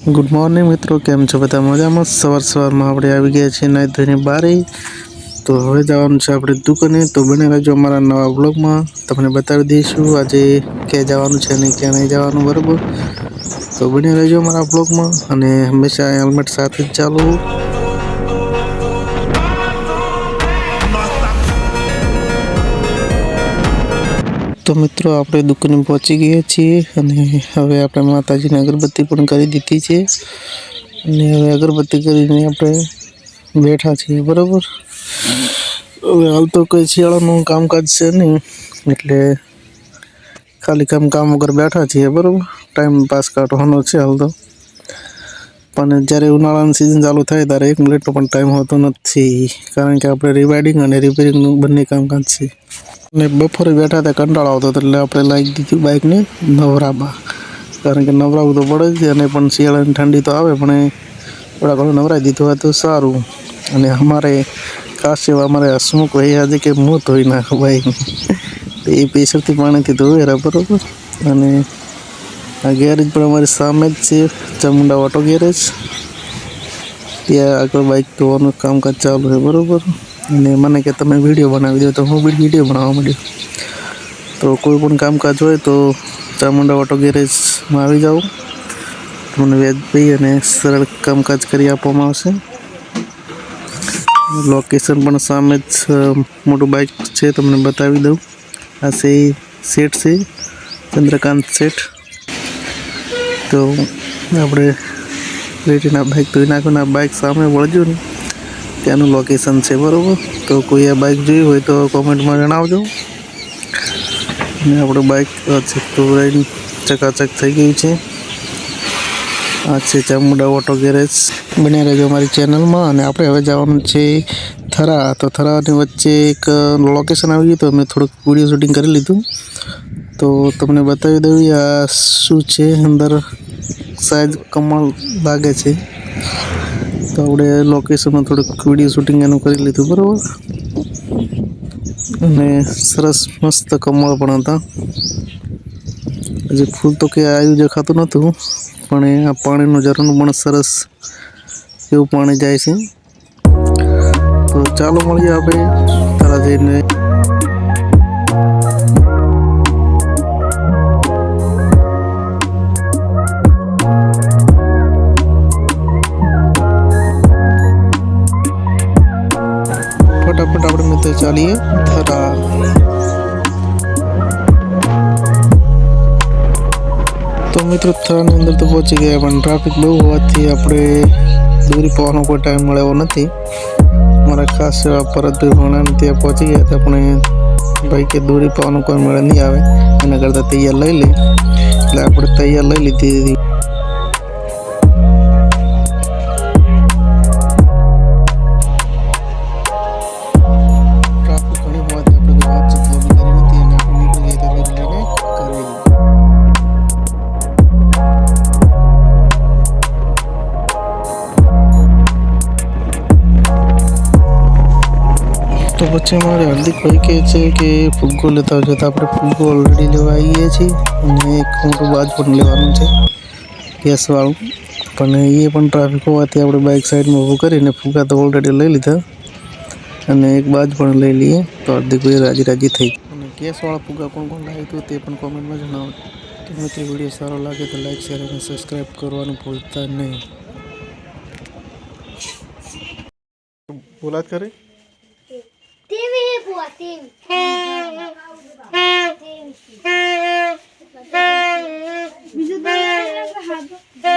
Good morning मित्रों, केम छो बधा मजामां। सवार में આપણે આવી ગયા છીએ નાઈ ધોઈને બારે। તો હવે જવાનું છે આપણે દુકાને। તો બને રહેજો અમારા નવા વ્લોગમાં, તમને બતાવી દઈશું આજે ક્યાં જવાનું છે અને ક્યાં નહીં જવાનું, બરાબર। તો બને રહેજો અમારા વ્લોગમાં અને હંમેશા હેલ્મેટ સાથે જ ચાલવું। तो मित्रों આપણે દુકાને પહોંચી ગયા છીએ અને હવે આપણે માતાજીને અગરબત્તી પણ કરી દીધી છે અને હવે અગરબત્તી કરીને આપણે બેઠા છીએ, બરાબર। હવે હાલ તો કોઈ શિયાળાનું કામકાજ છે નહીં, એટલે ખાલી કામ વગર બેઠા છીએ, બરાબર। ટાઈમ પાસ કાઢવાનો છે હાલ તો, પણ જ્યારે ઉનાળાની સિઝન ચાલુ થાય ત્યારે 1 મિનિટનો પણ ટાઈમ હોતો નથી, કારણ કે આપણે રિવાઇડિંગ અને રિપેરિંગનું બંને કામકાજ છે। ने बपोरे बैठा था कंटाळो आवतो એટલે આપણે લાગી દીધું બાઇકને નવરાબા, કારણ કે નવરાવું તો પડે જ અને પણ શિયાળાની ઠંડી તો આવે, પણ થોડા ઘણું નવરાવી દીધું હોય તો સારું। અને અમારે ખાસ એવા અમારે હસમુખ ભાઈ આજે કે મોં ધોઈ નાખો બાઇક, એ પ્રેશરથી પાણીથી ધોવે, બરાબર। અને આ ગેરેજ પણ અમારી સામે જ છે, ચામુંડા ઓટો ગેરેજ, ત્યાં આગળ બાઇક ધોવાનું કામકાજ ચાલુ છે, બરાબર। અને મને કે તમે વિડીયો બનાવી દો, તો હું વિડીયો બનાવવા માંડ્યો। તો કોઈ પણ કામકાજ હોય તો ચામુંડા ઓટો ગેરેજમાં આવી જાઓ, તમને વ્યાજબી અને સરળ કામકાજ કરી આપવામાં આવશે। લોકેશન પણ સામે જ મોટું બાઇક છે, તમને બતાવી દઉં। આ સેટ છે, ચંદ્રકાંત સેટ। તો આપણે રેટીના બાઇક ધોઈ નાખવાના, બાઇક સામે વળજો ને ત્યાંનું લોકેશન છે, બરાબર। તો કોઈ આ બાઇક જોઈ હોય તો કોમેન્ટમાં જણાવજો। અને આપણું બાઇક ધોઈને ચકાચક થઈ ગયું છે। આ છે ચામુંડા ઓટો ગેરેજ, બન્યા રહેજો અમારી ચેનલમાં। અને આપણે હવે જવાનું છે થરા। તો થરાની વચ્ચે એક લોકેશન આવી ગયું, તો મેં થોડુંક વિડીયો શૂટિંગ કરી લીધું, તો તમને બતાવી દઉં આ શું છે અંદર। સાઈઝ કમળ લાગે છે, તો આપણે લોકેશનમાં થોડુંક વિડીયો શૂટિંગ એનું કરી લીધું, બરાબર। અને સરસ મસ્ત કમળ પણ હતા, હજી ફૂલ તો કે આવ્યું દેખાતું નહોતું, પણ આ પાણીનું ઝરણું પણ સરસ એવું પાણી જાય છે। તો ચાલો મળીએ આપણે તારા જઈને। फटाफट આપણે મિત્રો ચાલીએ થરા। તો મિત્રો થરાની અંદર તો પહોંચી ગયા, પણ ટ્રાફિક બહુ હોવાથી આપણે દૂરી પહોંચવાનો કોઈ ટાઈમ મળે એવો નથી। મારા ખાસ એવા પરતભાઈ ભણાને ત્યાં પહોંચી ગયા હતા, પણ ભાઈ કે દૂરી પહોંચવાનો કોઈ મળે નહીં આવે, એના કરતાં તૈયાર લઈ લે, એટલે આપણે તૈયાર લઈ લીધી। तो પછી મારે હાર્દિકભાઈ કહે છે કે ફુગ્ગો લેતા આવજો, તો આપણે ફુગ્ગો ઓલરેડી લેવા આવીએ છીએ અને એક મોટું બાજ પણ લેવાનું છે ગેસવાળું, પણ એ પણ ટ્રાફિક હોવાથી આપણે બાઇક સાઈડમાં ઊભું કરીને ફુગ્ગા તો ઓલરેડી લઈ લીધા અને એક બાજ પણ લઈ લઈએ। તો હાર્દિકભાઈ રાજી થઈ। અને ગેસવાળા ફુગ્ગા કોણ લાવ્યું હતું તે પણ કોમેન્ટમાં જણાવો। તો મિત્રો વિડીયો સારો લાગે તો લાઈક, શેર અને સબસ્ક્રાઈબ કરવાનું ભૂલતા નહીં। બોલાત કરે ટીવી બુઆ ટીવી બીજું તો હાથ